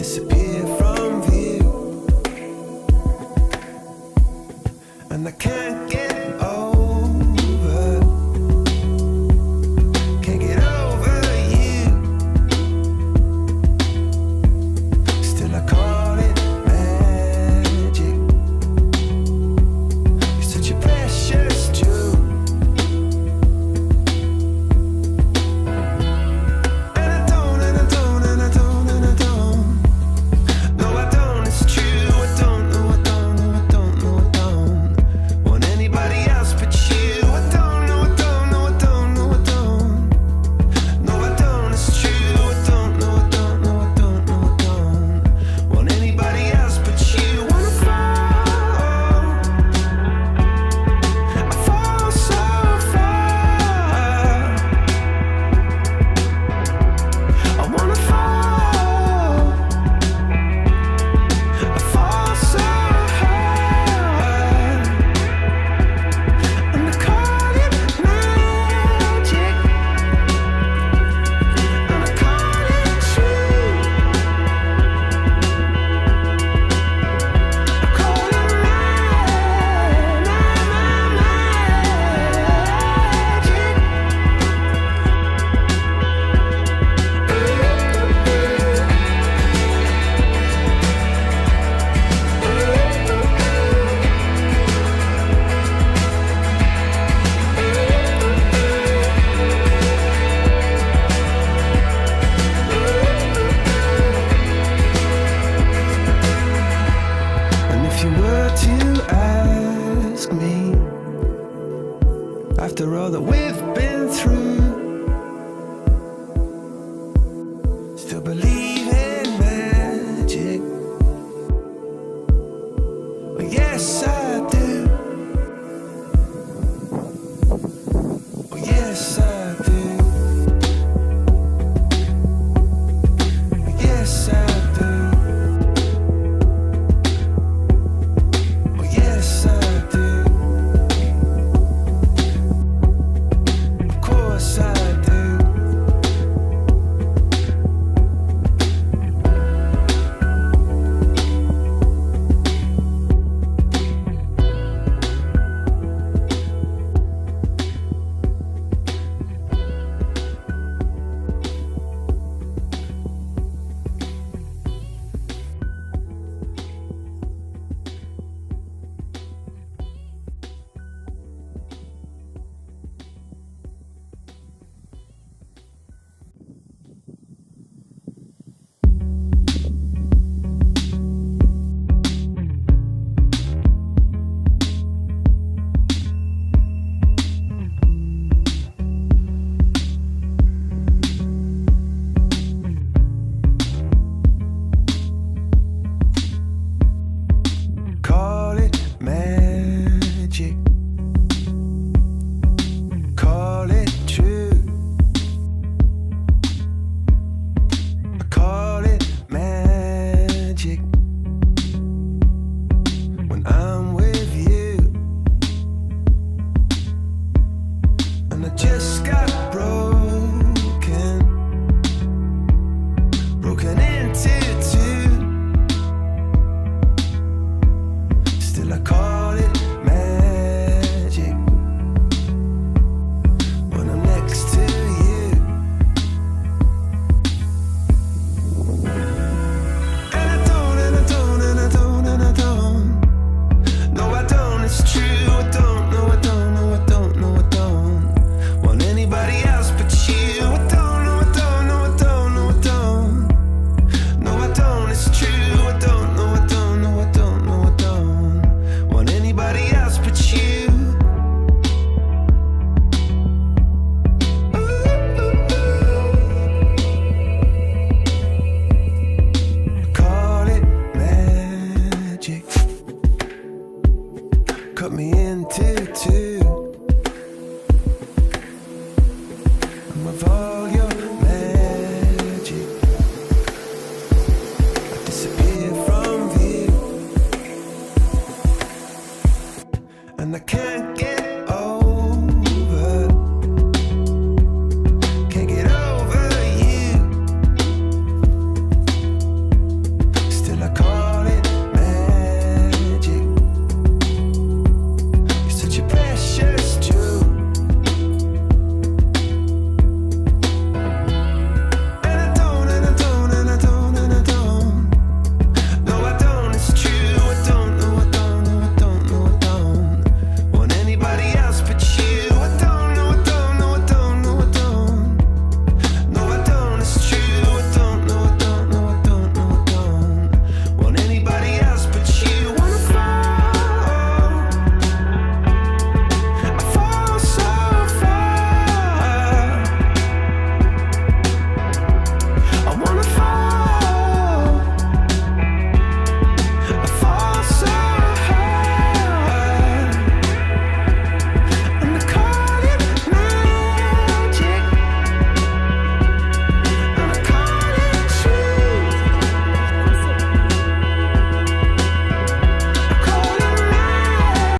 disappear from view, and I can't get over, can't get over you. Still I call it magic. You're such a precious jewel. After all that we've been through, still believe in magic. Well, yes, I do. Well, yes, I do. Well, yes, I do. Well, yes, I do. Just got broken into two. Still I call it magic when I'm next to you. And I don't, and I don't, and I don't, and I don't. No, I don't, it's true. I don't, no, I don't, no, I don't, no, I don't want anybody else but you. I don't, no, I don't, no, I don't, no, I don't. No, I don't, it's true. I don't, no, I don't, no, I don't, no, I don't want anybody else but you. Call it magic. Cut me into two. With all your magic, I disappear from view, and I can't